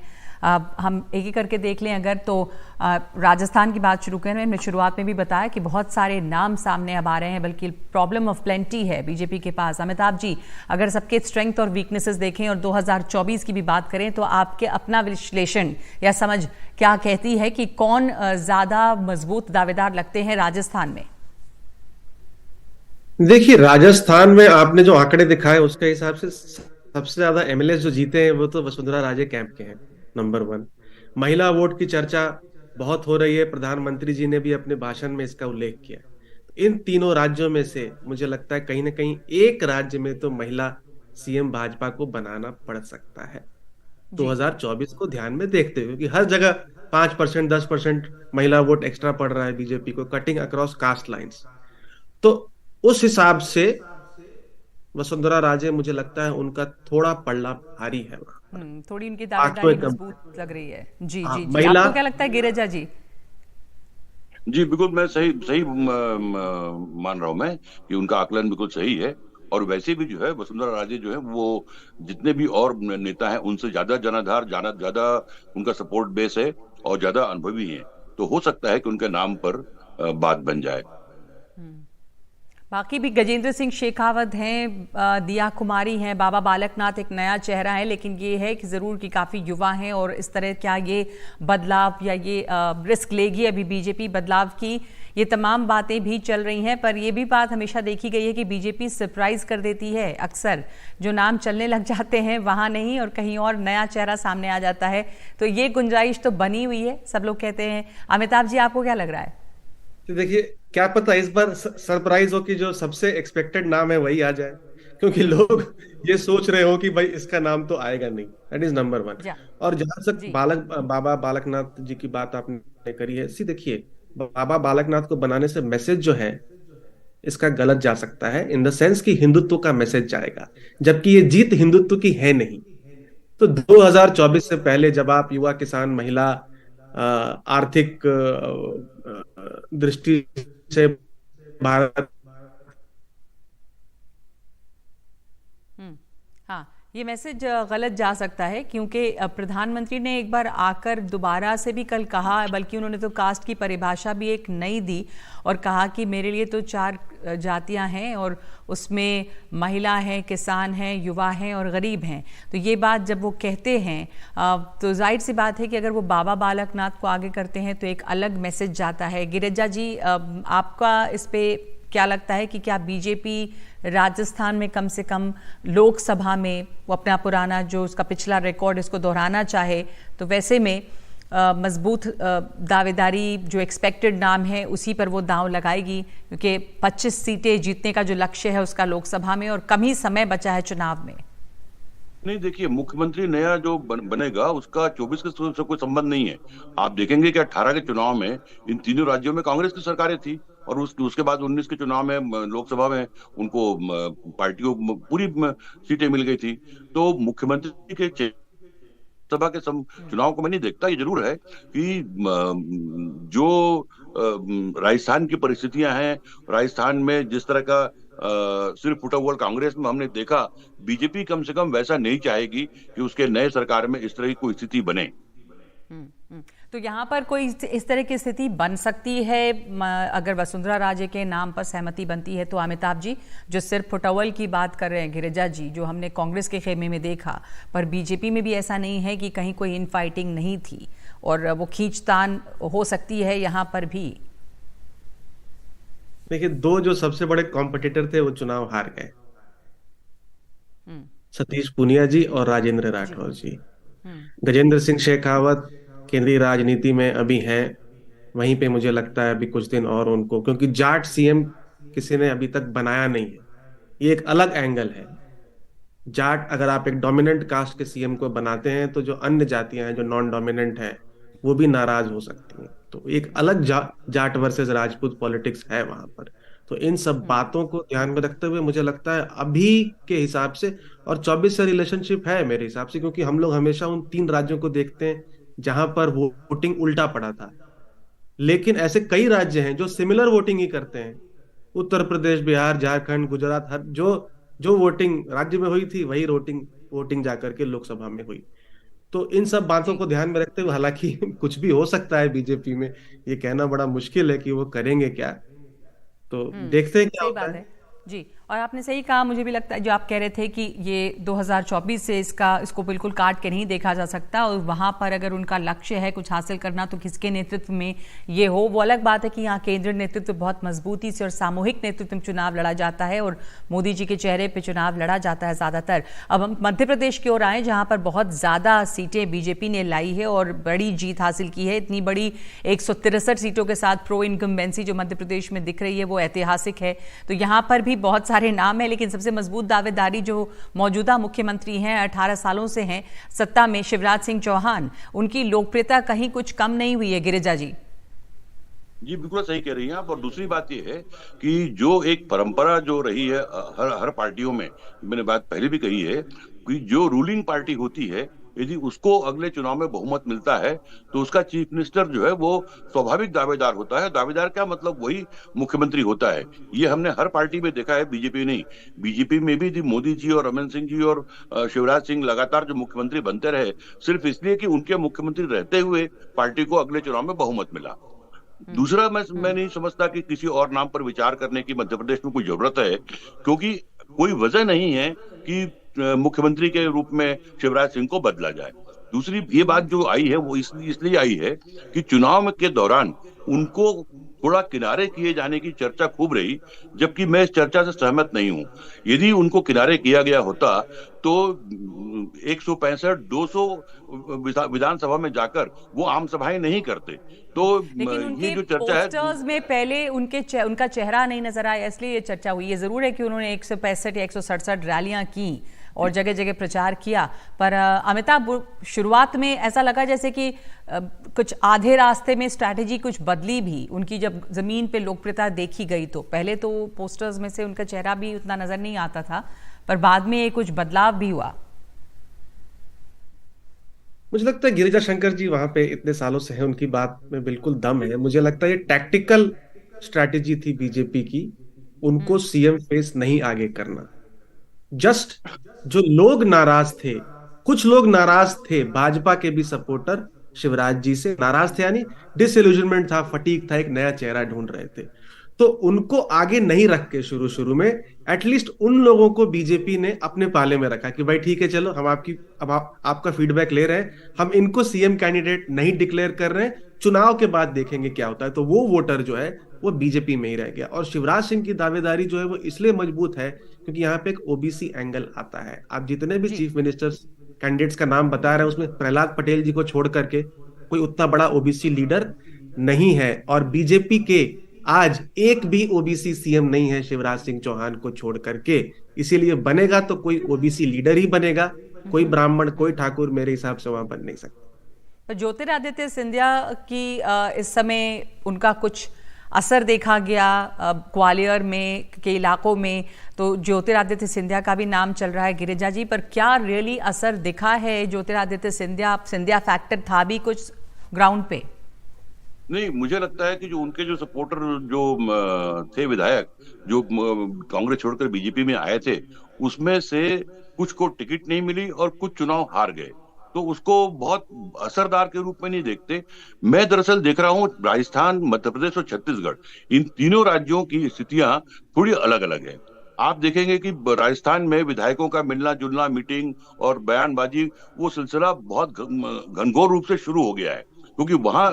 हम एक एक करके देख लें अगर तो राजस्थान की बात शुरू करें। मैंने शुरुआत में भी बताया कि बहुत सारे नाम सामने अब आ रहे हैं, बल्कि प्रॉब्लम ऑफ प्लेंटी है बीजेपी के पास। अमिताभ जी, अगर सबके स्ट्रेंथ और वीकनेसेस देखें और 2024 की भी बात करें तो आपके अपना विश्लेषण या समझ क्या कहती है कि कौन ज्यादा मजबूत दावेदार लगते हैं राजस्थान में? देखिए, राजस्थान में आपने जो आंकड़े दिखाए उसके हिसाब से सबसे ज्यादा एमएलए जो जीते हैं वो तो वसुंधरा राजे कैंप के हैं, नंबर 1। महिला वोट की चर्चा बहुत हो रही है, प्रधानमंत्री जी ने भी अपने भाषण में इसका उल्लेख किया। इन तीनों राज्यों में से मुझे लगता है कहीं ना कहीं एक राज्य में तो महिला सीएम भाजपा को बनाना पड़ सकता है 2024 को ध्यान में देखते हुए, क्योंकि हर जगह 5%, 10% महिला वोट एक्स्ट्रा पड़ रहा है बीजेपी को, कटिंग अक्रॉस कास्ट लाइंस। तो उस हिसाब से वसुंधरा राजे, मुझे लगता है उनका थोड़ा पल्ला भारी है। थोड़ी उनकी दावेदारी मजबूत लग रही है। जी जी जी, आपको क्या लगता है गिरिजा जी? जी बिल्कुल, मैं सही मान रहा हूं मैं कि उनका आकलन बिल्कुल सही है। और वैसे भी जो है वसुंधरा राजे जो है वो जितने भी और नेता हैं उनसे ज्यादा जनाधार, ज्यादा उनका सपोर्ट बेस है और ज्यादा अनुभवी है, तो हो सकता है कि उनके नाम पर बात बन जाए। बाकी भी गजेंद्र सिंह शेखावत हैं, दिया कुमारी हैं, बाबा बालकनाथ एक नया चेहरा है, लेकिन ये है कि ज़रूर कि काफ़ी युवा हैं और इस तरह क्या ये बदलाव या ये रिस्क लेगी अभी बीजेपी बदलाव की? ये तमाम बातें भी चल रही हैं, पर ये भी बात हमेशा देखी गई है कि बीजेपी सरप्राइज कर देती है। अक्सर जो नाम चलने लग जाते हैं वहाँ नहीं और कहीं और नया चेहरा सामने आ जाता है, तो ये गुंजाइश तो बनी हुई है, सब लोग कहते हैं। अमिताभ जी, आपको क्या लग रहा है? देखिए, क्या पता इस बार सरप्राइज हो कि जो सबसे एक्सपेक्टेड नाम है वही आ जाए, क्योंकि लोग ये सोच रहे हो कि भाई इसका नाम तो आएगा नहीं। That is number 1। और जहां तक बाबा बालकनाथ जी की बात आपने करी है, देखिए, बाबा बालकनाथ को बनाने से मैसेज जो है इसका गलत जा सकता है, इन द सेंस कि हिंदुत्व का मैसेज जाएगा, जबकि ये जीत हिंदुत्व की है नहीं। तो 2024 से पहले जब आप युवा, किसान, महिला, आर्थिक दृष्टि से भारत, हाँ, ये मैसेज गलत जा सकता है, क्योंकि प्रधानमंत्री ने एक बार आकर दोबारा से भी कल कहा, बल्कि उन्होंने तो कास्ट की परिभाषा भी एक नई दी और कहा कि मेरे लिए तो 4 जातियां हैं और उसमें महिला हैं, किसान हैं, युवा हैं और गरीब हैं। तो ये बात जब वो कहते हैं तो जाहिर सी बात है कि अगर वो बाबा बालकनाथ को आगे करते हैं तो एक अलग मैसेज जाता है। गिरिजा जी, आपका इस पे क्या लगता है कि क्या बीजेपी राजस्थान में कम से कम लोकसभा में वो अपना पुराना जो उसका पिछला रिकॉर्ड इसको दोहराना चाहे, तो वैसे में मजबूत दावेदारी जो एक्सपेक्टेड नाम है उसी पर वो दांव लगाएगी, क्योंकि 25 सीटें जीतने का जो लक्ष्य है उसका लोकसभा में, और कम ही समय बचा है चुनाव में। नहीं, देखिए, मुख्यमंत्री नया जो बनेगा उसका 24 के से कोई संबंध नहीं है। आप देखेंगे कि 18 के चुनाव में इन तीनों राज्यों में कांग्रेस की सरकारें थी, और उसके बाद 19 के चुनाव में लोकसभा में उनको पार्टियों पूरी सीटें मिल गई थी। तो मुख्यमंत्री के सभा के चुनाव को मैं नहीं देखता। ये जरूर है कि जो राजस्थान की परिस्थितियां हैं, राजस्थान में जिस तरह का सिर्फ फुटबॉल कांग्रेस में हमने देखा, बीजेपी कम से कम वैसा नहीं चाहेगी कि उसके नए सरकार में इस तरह की कोई स्थिति बने। तो यहाँ पर कोई इस तरह की स्थिति बन सकती है अगर वसुंधरा राजे के नाम पर सहमति बनती है तो? अमिताभ जी, जो सिर्फ फुटबॉल की बात कर रहे हैं, गिरिजा जी, जो हमने कांग्रेस के खेमे में देखा, पर बीजेपी में भी ऐसा नहीं है कि कहीं कोई इनफाइटिंग नहीं थी, और वो खींचतान हो सकती है यहाँ पर भी? देखिए, दो जो सबसे बड़े कॉम्पिटिटर थे वो चुनाव हार गए, सतीश पूनिया जी और राजेंद्र राठौर जी। गजेंद्र सिंह शेखावत केंद्रीय राजनीति में अभी हैं, वहीं पे मुझे लगता है अभी कुछ दिन और उनको, क्योंकि जाट सीएम किसी ने अभी तक बनाया नहीं है, ये एक अलग एंगल है। जाट अगर आप एक डोमिनेंट कास्ट के सीएम को बनाते हैं तो जो अन्य जातियां हैं जो नॉन डोमिनेंट हैं वो भी नाराज हो सकती हैं, तो एक अलग जाट वर्सेस राजपूत पॉलिटिक्स है वहां पर। तो इन सब बातों को ध्यान में रखते हुए मुझे लगता है अभी के हिसाब से, और 24 से रिलेशनशिप है मेरे हिसाब से, क्योंकि हम लोग हमेशा उन 3 राज्यों को देखते हैं जहां पर वोटिंग उल्टा पड़ा था, लेकिन ऐसे कई राज्य हैं जो सिमिलर वोटिंग ही करते हैं। उत्तर प्रदेश, बिहार, झारखंड, गुजरात, हर जो वोटिंग राज्य में हुई थी वही वोटिंग जाकर के लोकसभा में हुई। तो इन सब बातों को ध्यान में रखते हुए, हालांकि कुछ भी हो सकता है बीजेपी में, ये कहना बड़ा मुश्किल है कि वो करेंगे क्या, तो देखते हैं क्या होता है जी। और आपने सही कहा, मुझे भी लगता है जो आप कह रहे थे कि ये 2024 से इसको बिल्कुल काट के नहीं देखा जा सकता, और वहां पर अगर उनका लक्ष्य है कुछ हासिल करना तो किसके नेतृत्व में ये हो, वो अलग बात है कि यहाँ केंद्रीय नेतृत्व बहुत मजबूती से और सामूहिक नेतृत्व में चुनाव लड़ा जाता है, और मोदी जी के चेहरे पर चुनाव लड़ा जाता है ज्यादातर। अब हम मध्य प्रदेश की ओर आए, जहां पर बहुत ज्यादा सीटें बीजेपी ने लाई है और बड़ी जीत हासिल की है। इतनी बड़ी 163 सीटों के साथ प्रो इनकम्बेंसी जो मध्य प्रदेश में दिख रही है वो ऐतिहासिक है। तो यहाँ पर भी बहुत सारे नाम है, लेकिन सबसे मजबूत दावेदारी जो मौजूदा मुख्यमंत्री हैं, 18 सालों से हैं सत्ता में, शिवराज सिंह चौहान, उनकी लोकप्रियता कहीं कुछ कम नहीं हुई है। गिरिजा जी जी, बिल्कुल सही कह रही हैं आप। और दूसरी बात यह है कि जो एक परंपरा जो रही है हर पार्टियों में, मैंने बात पहले भी कही है कि जो रूलिंग पार्टी होती है, यदि उसको अगले चुनाव में बहुमत मिलता है तो उसका चीफ मिनिस्टर जो है वो स्वाभाविक दावेदार होता है। दावेदार क्या मतलब, वही मुख्यमंत्री होता है। ये हमने हर पार्टी में देखा है, बीजेपी नहीं। बीजेपी में भी मोदी जी और रमन सिंह जी और शिवराज सिंह लगातार जो मुख्यमंत्री बनते रहे, सिर्फ इसलिए कि उनके मुख्यमंत्री रहते हुए पार्टी को अगले चुनाव में बहुमत मिला। दूसरा, मैं नहीं समझता कि किसी और नाम पर विचार करने की मध्य प्रदेश में कोई जरूरत है, क्योंकि कोई वजह नहीं है कि मुख्यमंत्री के रूप में शिवराज सिंह को बदला जाए। दूसरी ये बात जो आई है वो इसलिए आई है कि चुनाव के दौरान उनको थोड़ा किनारे किए जाने की चर्चा खूब रही, जबकि मैं इस चर्चा से सहमत नहीं हूं। यदि उनको किनारे किया गया होता तो 165-200 विधानसभा में जाकर वो आम सभाएं नहीं करते। तो ये जो चर्चा है, पोस्टर्स में पहले उनका चेहरा नहीं नजर आया, इसलिए ये चर्चा हुई। ये जरूर है कि उन्होंने 165 या 167 रैलियां की और जगह जगह प्रचार किया, पर अमिताभ, शुरुआत में ऐसा लगा जैसे कि कुछ आधे रास्ते में स्ट्रैटेजी कुछ बदली भी उनकी, जब जमीन पे लोकप्रियता देखी गई तो पहले तो पोस्टर्स में से उनका चेहरा भी उतना नजर नहीं आता था, पर बाद में कुछ बदलाव भी हुआ। मुझे लगता है गिरिजा शंकर जी वहां पे इतने सालों से हैं, उनकी बात में बिल्कुल दम है। मुझे लगता है ये टैक्टिकल स्ट्रैटेजी थी बीजेपी की, उनको सीएम फेस नहीं आगे करना। जस्ट जो लोग नाराज थे, कुछ लोग नाराज थे, भाजपा के भी सपोर्टर शिवराज जी से नाराज थे, यानी डिसइल्यूजनमेंट था, फटीग था, एक नया चेहरा ढूंढ रहे थे, तो उनको आगे नहीं रख के शुरू में एटलीस्ट उन लोगों को बीजेपी ने अपने पाले में रखा कि भाई ठीक है, चलो हम आपका फीडबैक ले रहे हैं, हम इनको सीएम कैंडिडेट नहीं डिक्लेयर कर रहे हैं, चुनाव के बाद देखेंगे क्या होता है। तो वो वोटर जो है वो बीजेपी में ही रह गया। और शिवराज सिंह की दावेदारी जो है वो इसलिए मजबूत है क्योंकि यहाँ पे एक ओबीसी एंगल आता है। आप जितने भी चीफ मिनिस्टर्स कैंडिडेट्स का नाम बता रहे हैं उसमें प्रहलाद पटेल जी को छोड़ करके कोई उतना बड़ा ओबीसी लीडर नहीं है। और बीजेपी के आज एक भी ओबीसी सीएम नहीं है शिवराज सिंह चौहान को छोड़ करके, इसीलिए बनेगा तो कोई ओबीसी लीडर ही बनेगा, कोई ब्राह्मण कोई ठाकुर मेरे हिसाब से वहां बन नहीं सकता। ज्योतिरादित्य सिंधिया की इस समय उनका कुछ असर देखा गया ग्वालियर में के इलाकों में, तो ज्योतिरादित्य सिंधिया का भी नाम चल रहा है गिरिजा जी, पर क्या रियली असर दिखा है ज्योतिरादित्य सिंधिया फैक्टर था भी कुछ ग्राउंड पे? नहीं, मुझे लगता है कि जो उनके जो सपोर्टर जो थे विधायक जो कांग्रेस छोड़कर बीजेपी में आए थे, उसमें से कुछ को टिकट नहीं मिली और कुछ चुनाव हार गए, तो उसको बहुत असरदार के रूप में नहीं देखते। मैं दरअसल देख रहा हूँ राजस्थान, मध्य प्रदेश और छत्तीसगढ़, इन तीनों राज्यों की स्थितियां थोड़ी अलग अलग है। आप देखेंगे कि राजस्थान में विधायकों का मिलना जुलना, मीटिंग और बयानबाजी, वो सिलसिला बहुत घनघोर रूप से शुरू हो गया है, क्योंकि वहां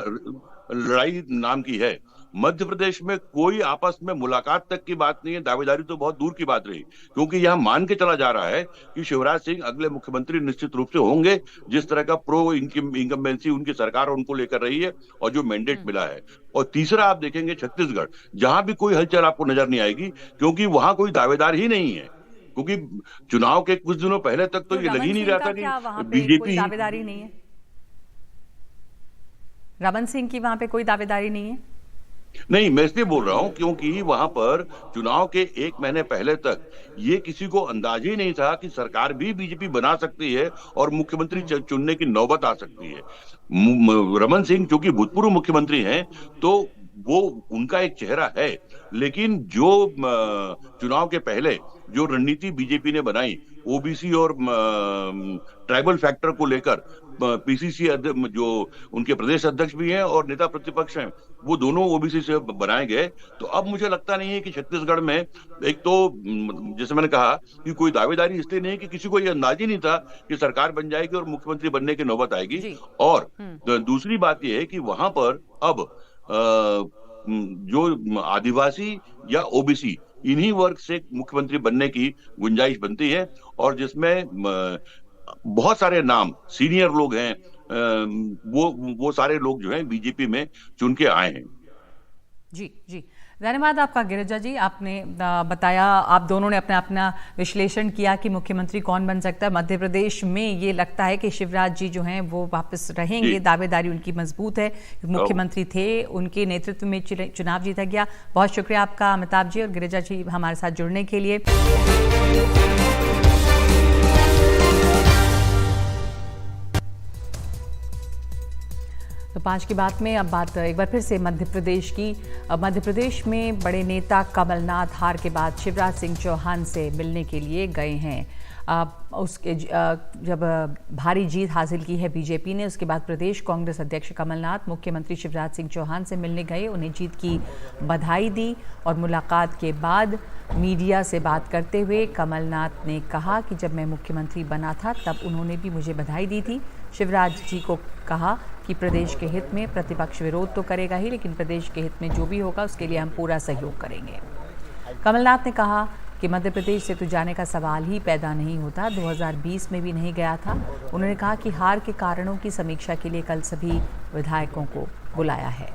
लड़ाई नाम की है। मध्य प्रदेश में कोई आपस में मुलाकात तक की बात नहीं है, दावेदारी तो बहुत दूर की बात रही, क्योंकि यहां मान के चला जा रहा है कि शिवराज सिंह अगले मुख्यमंत्री निश्चित रूप से होंगे, जिस तरह का प्रो इनकम्बेंसी उनकी सरकार उनको लेकर रही है और जो मैंडेट मिला है। और तीसरा आप देखेंगे छत्तीसगढ़, जहां भी कोई हलचल आपको नजर नहीं आएगी, क्योंकि वहां कोई दावेदार ही नहीं है, क्योंकि चुनाव के कुछ दिनों पहले तक तो ये लग ही नहीं रहा था कि बीजेपी दावेदारी नहीं है। रमन सिंह की वहां पे कोई दावेदारी नहीं है? नहीं, मैं इसलिए बोल रहा हूं क्योंकि वहां पर चुनाव के 1 महीने पहले तक ये किसी को अंदाज ही नहीं था कि सरकार भी बीजेपी बना सकती है और मुख्यमंत्री चुनने की नौबत आ सकती है। रमन सिंह जो कि भूतपूर्व मुख्यमंत्री हैं, तो वो उनका एक चेहरा है, लेकिन जो चुनाव के पहले जो रणनीति बीजेपी ने बनाई ओबीसी और ट्राइबल फैक्टर को लेकर, पीसीसी जो उनके प्रदेश अध्यक्ष भी हैं और नेता प्रतिपक्ष हैं, वो दोनों ओबीसी से बनाए गए। तो अब मुझे लगता नहीं है कि छत्तीसगढ़ में, एक तो जैसे मैंने कहा कि कोई दावेदारी इसलिए नहीं है कि किसी को ये अंदाज ही नहीं था कि सरकार बन जाएगी और मुख्यमंत्री बनने की नौबत आएगी, और दूसरी बात यह है कि वहां पर अब जो आदिवासी या ओबीसी इन्हीं वर्ग से मुख्यमंत्री बनने की गुंजाइश बनती है, और जिसमें बहुत सारे नाम सीनियर लोग हैं, वो सारे लोग जो हैं बीजेपी में चुन के आए हैं। जी जी, धन्यवाद आपका गिरिजा जी। आपने बताया, आप दोनों ने अपना विश्लेषण किया कि मुख्यमंत्री कौन बन सकता है। मध्य प्रदेश में ये लगता है कि शिवराज जी जो हैं वो वापस रहेंगे, दावेदारी उनकी मजबूत है, मुख्यमंत्री थे, उनके नेतृत्व में चुनाव जीता गया। बहुत शुक्रिया आपका अमिताभ जी और गिरिजा जी हमारे साथ जुड़ने के लिए। तो 5 की बात में अब बात एक बार फिर से मध्य प्रदेश की। मध्य प्रदेश में बड़े नेता कमलनाथ हार के बाद शिवराज सिंह चौहान से मिलने के लिए गए हैं। उसके जब भारी जीत हासिल की है बीजेपी ने, उसके बाद प्रदेश कांग्रेस अध्यक्ष कमलनाथ मुख्यमंत्री शिवराज सिंह चौहान से मिलने गए, उन्हें जीत की बधाई दी। और मुलाकात के बाद मीडिया से बात करते हुए कमलनाथ ने कहा कि जब मैं मुख्यमंत्री बना था तब उन्होंने भी मुझे बधाई दी थी। शिवराज जी को कहा कि प्रदेश के हित में प्रतिपक्ष विरोध तो करेगा ही, लेकिन प्रदेश के हित में जो भी होगा उसके लिए हम पूरा सहयोग करेंगे। कमलनाथ ने कहा कि मध्य प्रदेश से तो जाने का सवाल ही पैदा नहीं होता, 2020 में भी नहीं गया था। उन्होंने कहा कि हार के कारणों की समीक्षा के लिए कल सभी विधायकों को बुलाया है।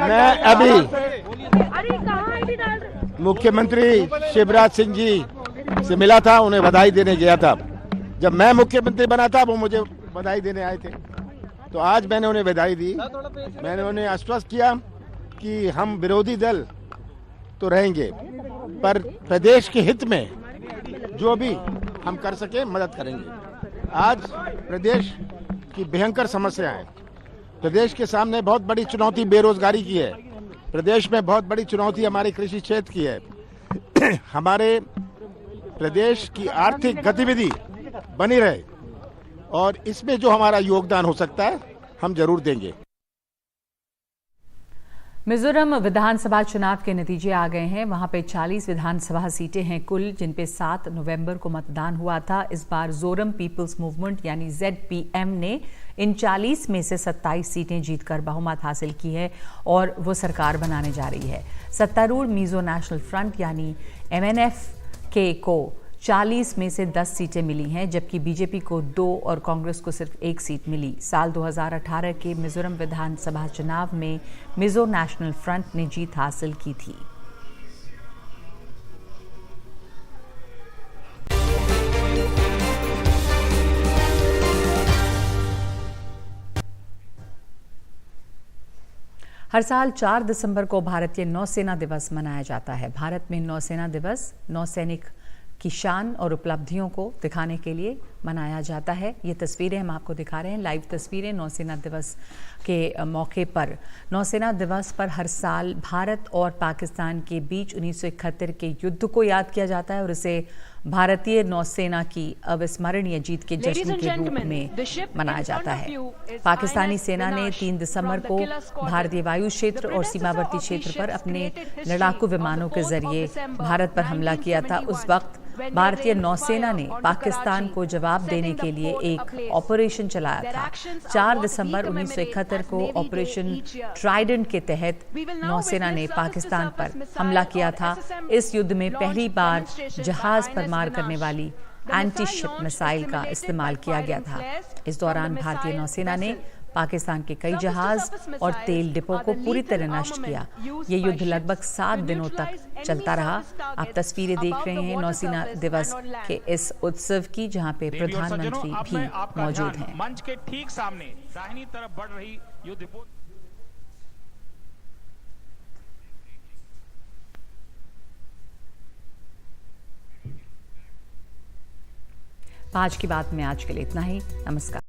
मैं अभी मुख्यमंत्री शिवराज सिंह जी से मिला था, उन्हें बधाई देने गया था। जब मैं मुख्यमंत्री बना था वो मुझे बधाई देने आए थे, तो आज मैंने उन्हें बधाई दी। मैंने उन्हें आश्वस्त किया कि हम विरोधी दल तो रहेंगे, पर प्रदेश के हित में जो भी हम कर सके मदद करेंगे। आज प्रदेश की भयंकर समस्या है, प्रदेश के सामने बहुत बड़ी चुनौती बेरोजगारी की है, प्रदेश में बहुत बड़ी चुनौती हमारे कृषि क्षेत्र की है। हमारे प्रदेश की आर्थिक गतिविधि बनी रहे और इसमें जो हमारा योगदान हो सकता है हम जरूर देंगे। मिजोरम विधानसभा चुनाव के नतीजे आ गए हैं। वहां पे 40 विधानसभा सीटें हैं कुल, जिन पे 7 नवंबर को मतदान हुआ था। इस बार जोरम पीपल्स मूवमेंट यानी ZPM ने इन 40 में से 27 सीटें जीतकर बहुमत हासिल की है और वो सरकार बनाने जा रही है। सत्तारूढ़ मिजो नेशनल फ्रंट यानी MNF को 40 में से 10 सीटें मिली हैं, जबकि बीजेपी को 2 और कांग्रेस को सिर्फ 1 सीट मिली। साल 2018 के मिजोरम विधानसभा चुनाव में मिजो नेशनल फ्रंट ने जीत हासिल की थी। हर साल 4 दिसंबर को भारतीय नौसेना दिवस मनाया जाता है। भारत में नौसेना दिवस नौसैनिक की शान और उपलब्धियों को दिखाने के लिए मनाया जाता है। ये तस्वीरें हम आपको दिखा रहे हैं, लाइव तस्वीरें नौसेना दिवस के मौके पर। नौसेना दिवस पर हर साल भारत और पाकिस्तान के बीच 1971 के युद्ध को याद किया जाता है और इसे भारतीय नौसेना की अविस्मरणीय जीत के जश्न के रूप में मनाया जाता है। पाकिस्तानी सेना ने 3 दिसंबर को भारतीय वायु क्षेत्र और सीमावर्ती क्षेत्र पर अपने लड़ाकू विमानों के जरिए भारत पर हमला किया था। उस वक्त भारतीय नौसेना ने पाकिस्तान को जवाब देने के लिए एक ऑपरेशन चलाया था। 4 दिसंबर 1971 को ऑपरेशन ट्राइडेंट के तहत नौसेना ने पाकिस्तान पर हमला किया था। इस युद्ध में पहली बार जहाज पर मार करने वाली एंटी शिप मिसाइल का इस्तेमाल किया गया था। इस दौरान भारतीय नौसेना ने पाकिस्तान के कई जहाज और तेल डिपो को पूरी तरह नष्ट किया। ये युद्ध लगभग 7 दिनों तक चलता रहा। आप तस्वीरें देख रहे हैं नौसेना दिवस के इस उत्सव की, जहां पे प्रधानमंत्री भी मौजूद हैं। मंच के ठीक सामने दाहिनी तरफ बढ़ रही युद्ध 5 की बात में आज के लिए इतना ही। नमस्कार।